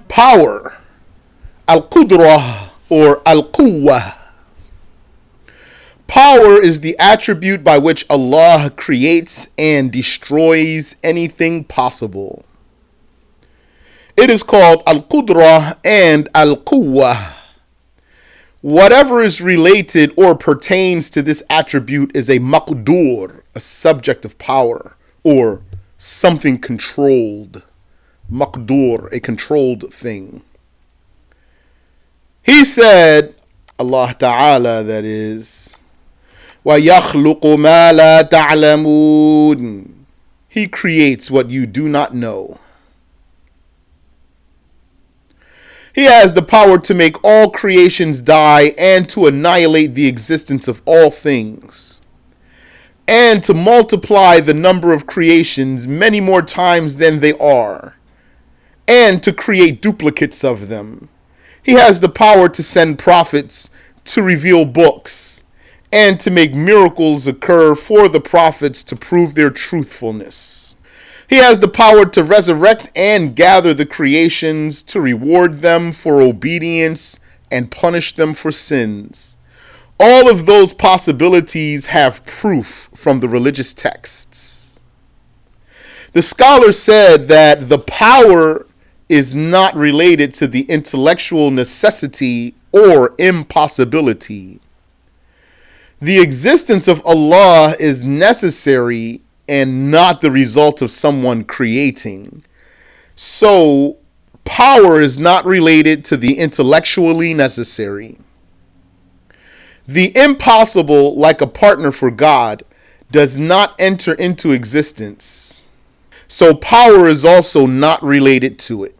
Power, al-qudrah or al-quwwah. Power is the attribute by which Allah creates and destroys anything possible. It is called al-qudrah and al-quwwah. Whatever is related or pertains to this attribute is a maqdur, a subject of power, or something controlled. Maqdur, a controlled thing. He said, Allah Ta'ala, that is, وَيَخْلُقُ مَا لَا تَعْلَمُونَ. He creates what you do not know. He has the power to make all creations die and to annihilate the existence of all things, and to multiply the number of creations many more times than they are, and to create duplicates of them. He has the power to send prophets to reveal books, and to make miracles occur for the prophets to prove their truthfulness. He has the power to resurrect and gather the creations, to reward them for obedience and punish them for sins. All of those possibilities have proof from the religious texts. The scholar said that the power is not related to the intellectual necessity or impossibility. The existence of Allah is necessary and not the result of someone creating. So, power is not related to the intellectually necessary. The impossible, like a partner for God, does not enter into existence. So, power is also not related to it.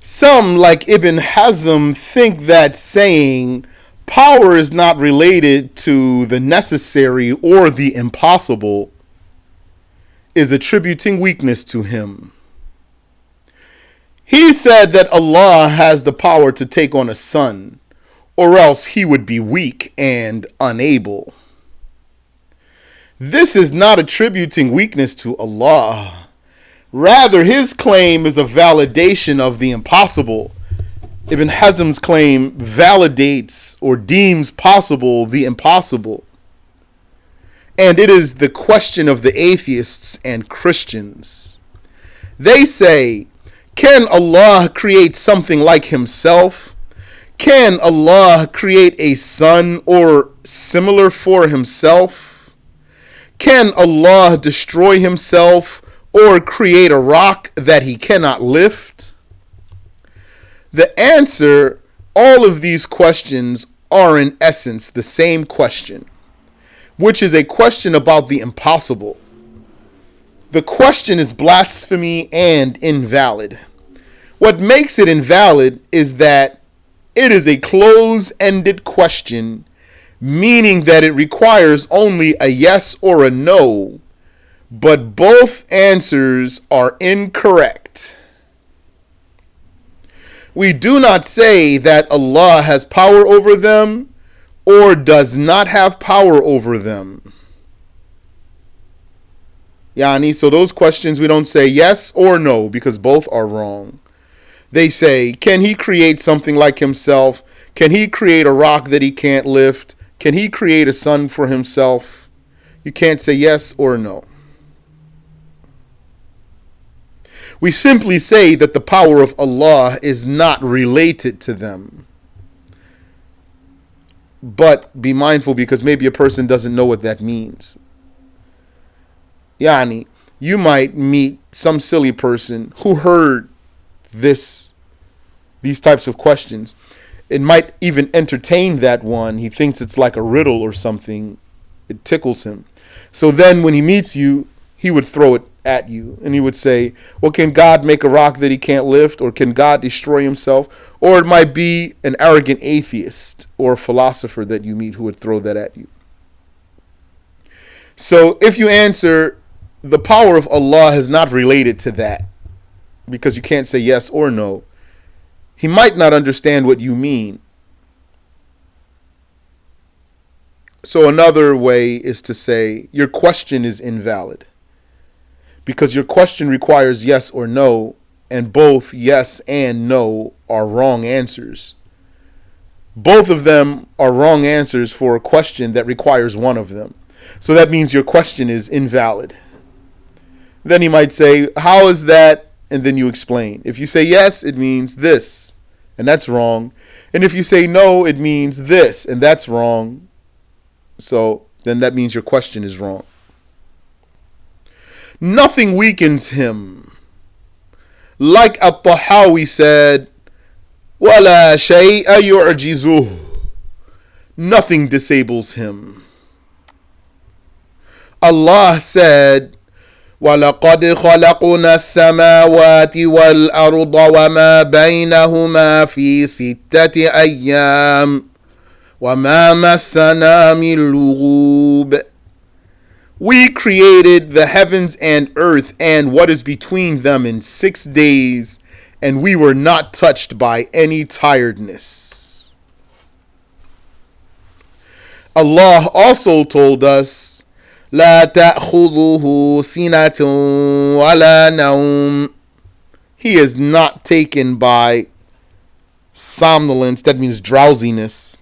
Some, like Ibn Hazm, think that saying power is not related to the necessary or the impossible is attributing weakness to him. He said that Allah has the power to take on a son, or else he would be weak and unable. This is not attributing weakness to Allah. Rather, his claim is a validation of the impossible. Ibn Hazm's claim validates or deems possible the impossible. And it is the question of the atheists and Christians. They say, can Allah create something like himself? Can Allah create a son or similar for himself? Can Allah destroy himself or create a rock that he cannot lift? The answer, all of these questions are in essence the same question, which is a question about the impossible. The question is blasphemy and invalid. What makes it invalid is that it is a close-ended question, meaning that it requires only a yes or a no, but both answers are incorrect. We do not say that Allah has power over them or does not have power over them. So those questions we don't say yes or no because both are wrong. They say, can he create something like himself? Can he create a rock that he can't lift? Can he create a son for himself? You can't say yes or no. We simply say that the power of Allah is not related to them. But be mindful, because maybe a person doesn't know what that means. You might meet some silly person who heard these types of questions. It might even entertain that one. He thinks it's like a riddle or something. It tickles him. So then when he meets you, he would throw it at you and he would say, well, can God make a rock that he can't lift? Or can God destroy himself? Or it might be an arrogant atheist or philosopher that you meet who would throw that at you. So if you answer, the power of Allah is not related to that, because you can't say yes or no, he might not understand what you mean. So another way is to say your question is invalid, because your question requires yes or no, and both yes and no are wrong answers. Both of them are wrong answers for a question that requires one of them. So that means your question is invalid. Then he might say, how is that? And then you explain. If you say yes, it means this, and that's wrong. And if you say no, it means this, and that's wrong. So then that means your question is wrong. Nothing weakens him. Like At-Tahawi said, وَلَا شَيْءَ يُعْجِزُهُ. Nothing disables him. Allah said, وَلَقَدْ خَلَقْنَا السَّمَاوَاتِ وَالْأَرْضَ وَمَا بَيْنَهُمَا فِي 6 أَيَّامٍ وَمَا مَسَّنَا مِن لُغُوبٍ. We created the heavens and earth and what is between them in 6 days, and we were not touched by any tiredness. Allah also told us, لا تأخذه سنة ولا نوم. He is not taken by somnolence, that means drowsiness,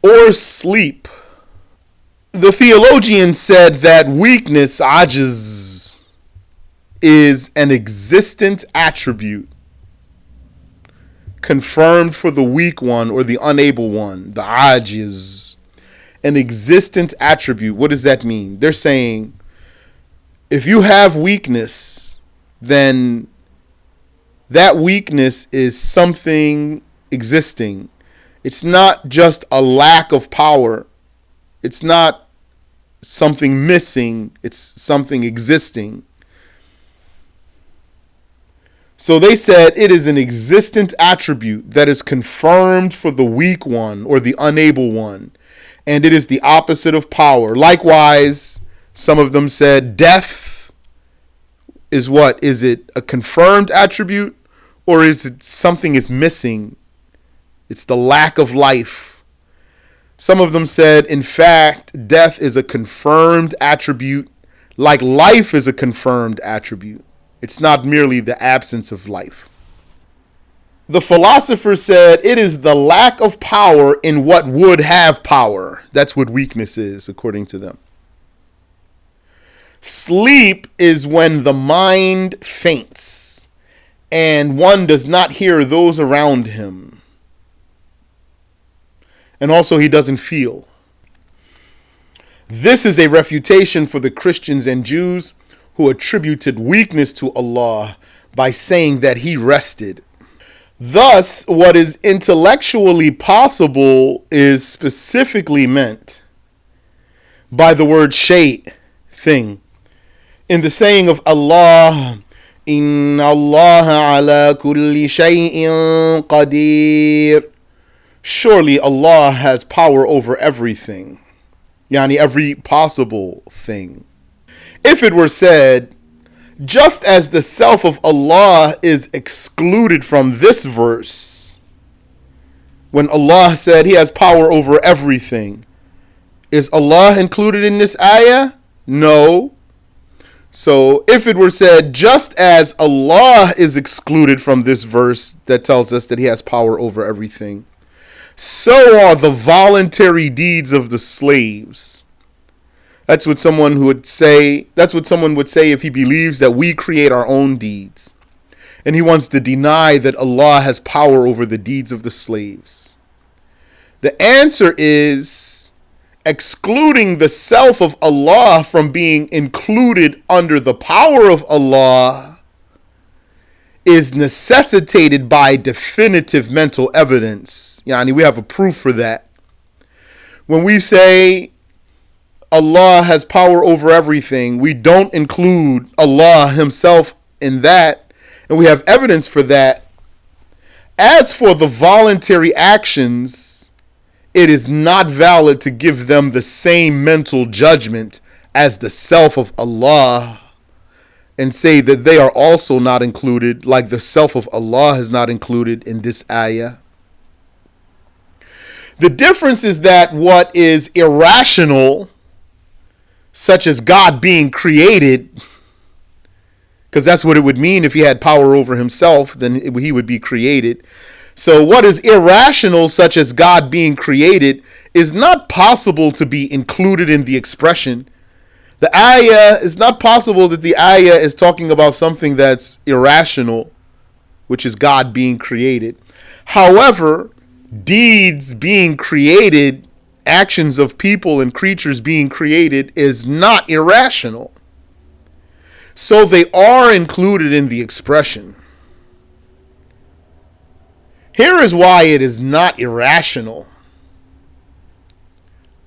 or sleep. The theologian said that weakness, ajiz, is an existent attribute confirmed for the weak one or the unable one, the ajiz. An existent attribute. What does that mean? They're saying if you have weakness, then that weakness is something existing. It's not just a lack of power. It's not something missing. It's something existing. So they said it is an existent attribute that is confirmed for the weak one or the unable one. And it is the opposite of power. Likewise, some of them said death is what? Is it a confirmed attribute, or is it something is missing? It's the lack of life. Some of them said, in fact, death is a confirmed attribute, like life is a confirmed attribute. It's not merely the absence of life. The philosopher said it is the lack of power in what would have power. That's what weakness is, according to them. Sleep is when the mind faints and one does not hear those around him. And also he doesn't feel. This is a refutation for the Christians and Jews who attributed weakness to Allah by saying that he rested. Thus, what is intellectually possible is specifically meant by the word shay, thing. In the saying of Allah, Inna Allah ala kulli shay'in qadir. Surely Allah has power over everything. Yani every possible thing. If it were said, just as the self of Allah is excluded from this verse, when Allah said he has power over everything, is Allah included in this ayah? No. So if it were said, just as Allah is excluded from this verse that tells us that he has power over everything, so are the voluntary deeds of the slaves. That's what someone would say if he believes that we create our own deeds. And he wants to deny that Allah has power over the deeds of the slaves. The answer is excluding the self of Allah from being included under the power of Allah is necessitated by definitive mental evidence. Yani, we have a proof for that. When we say Allah has power over everything, we don't include Allah himself in that, and we have evidence for that. As for the voluntary actions, it is not valid to give them the same mental judgment as the self of Allah and say that they are also not included, like the self of Allah is not included in this ayah. The difference is that what is irrational, such as God being created, because that's what it would mean if he had power over himself, then he would be created. So what is irrational, such as God being created, is not possible to be included in the expression. The ayah, is not possible that the ayah is talking about something that's irrational, which is God being created. However, deeds being created, actions of people and creatures being created, is not irrational. So they are included in the expression. Here is why it is not irrational.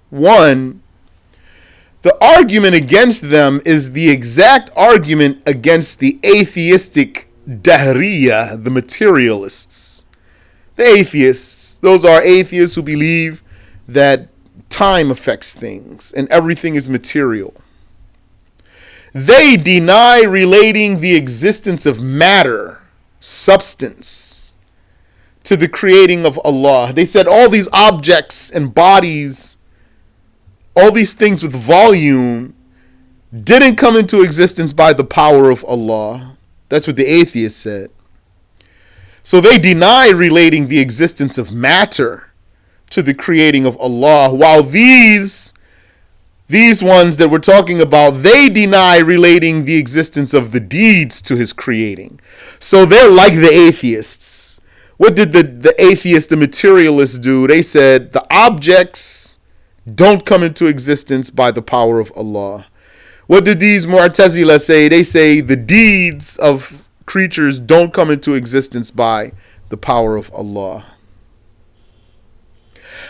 One, the argument against them is the exact argument against the atheistic Dahriya, the materialists. The atheists, those are atheists who believe that time affects things and everything is material. They deny relating the existence of matter, substance, to the creating of Allah. They said all these objects and bodies, all these things with volume, didn't come into existence by the power of Allah. That's what the atheists said. So they deny relating the existence of matter to the creating of Allah, while these ones that we're talking about, they deny relating the existence of the deeds to his creating. So they're like the atheists. What did the atheists, the materialists do? They said the objects don't come into existence by the power of Allah. What did these Mu'tazila say? They say the deeds of creatures don't come into existence by the power of Allah.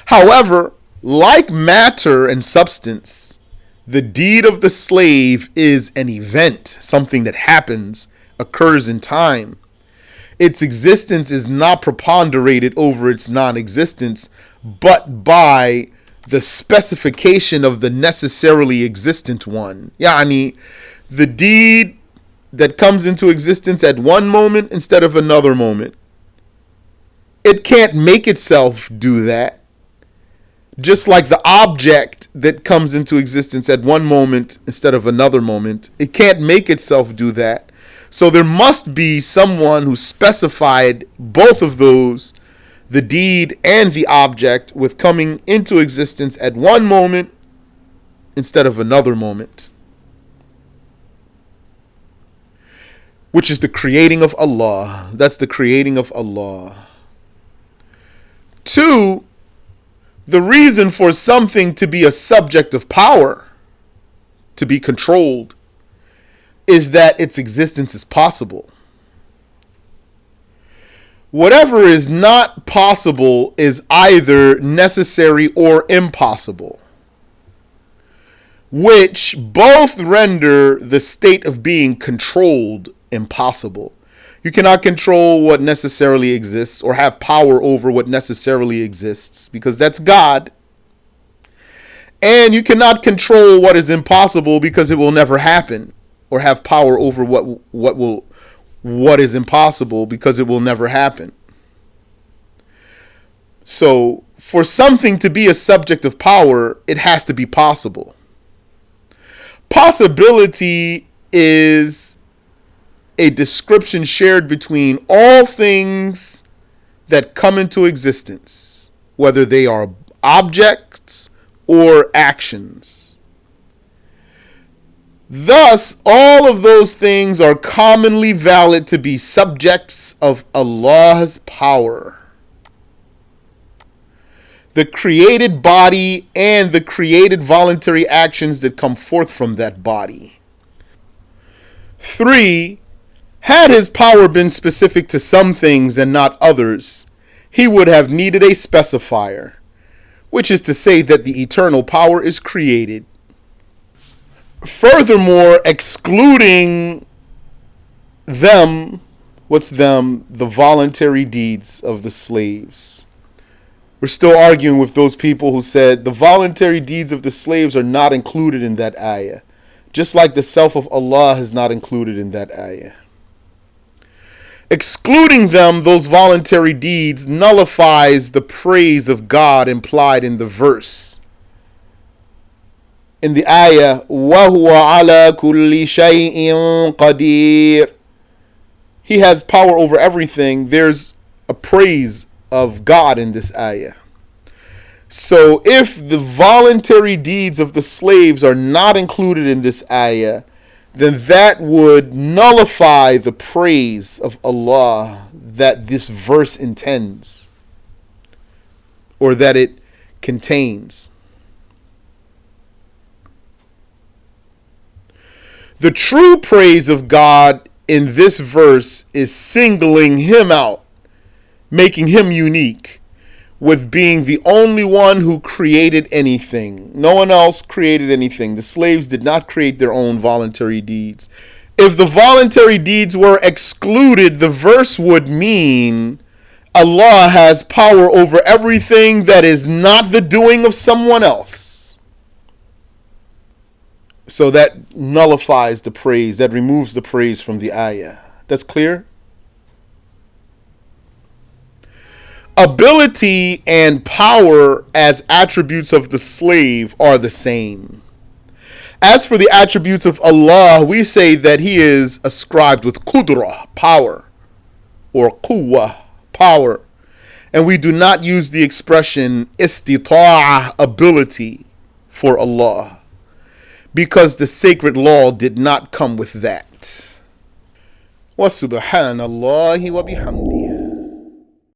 However, like matter and substance, the deed of the slave is an event, something that happens, occurs in time. Its existence is not preponderated over its non-existence, but by the specification of the necessarily existent one. Yani, the deed that comes into existence at one moment instead of another moment. It can't make itself do that. Just like the object that comes into existence at one moment instead of another moment, it can't make itself do that. So there must be someone who specified both of those, the deed and the object, with coming into existence at one moment instead of another moment, which is the creating of Allah. That's the creating of Allah. Two, the reason for something to be a subject of power, to be controlled, is that its existence is possible. Whatever is not possible is either necessary or impossible, which both render the state of being controlled impossible. You cannot control what necessarily exists or have power over what necessarily exists, because that's God. And you cannot control what is impossible, because it will never happen, or have power over what is impossible, because it will never happen. So for something to be a subject of power, it has to be possible. Possibility is a description shared between all things that come into existence, whether they are objects or actions. Thus, all of those things are commonly valid to be subjects of Allah's power. The created body and the created voluntary actions that come forth from that body. 3. Had his power been specific to some things and not others, he would have needed a specifier, which is to say that the eternal power is created. Furthermore, excluding them, what's them? The voluntary deeds of the slaves. We're still arguing with those people who said the voluntary deeds of the slaves are not included in that ayah, just like the self of Allah is not included in that ayah. Excluding them, those voluntary deeds, nullifies the praise of God implied in the verse. in the ayah, وَهُوَ عَلَى كُلِّ شَيْءٍ قَدِيرٌ. He has power over everything. There's a praise of God in this ayah. So if the voluntary deeds of the slaves are not included in this ayah, then that would nullify the praise of Allah that this verse intends, or that it contains. The true praise of God in this verse is singling him out, making him unique, with being the only one who created anything. No one else created anything. The slaves did not create their own voluntary deeds. If the voluntary deeds were excluded, the verse would mean Allah has power over everything that is not the doing of someone else. So that nullifies the praise, that removes the praise from the ayah. That's clear? Ability and power as attributes of the slave are the same. As for the attributes of Allah, we say that He is ascribed with qudra, power, or quwwah, power. And we do not use the expression istita'ah, ability, for Allah, because the sacred law did not come with that. Wa subhanallahi wa bihamdihi.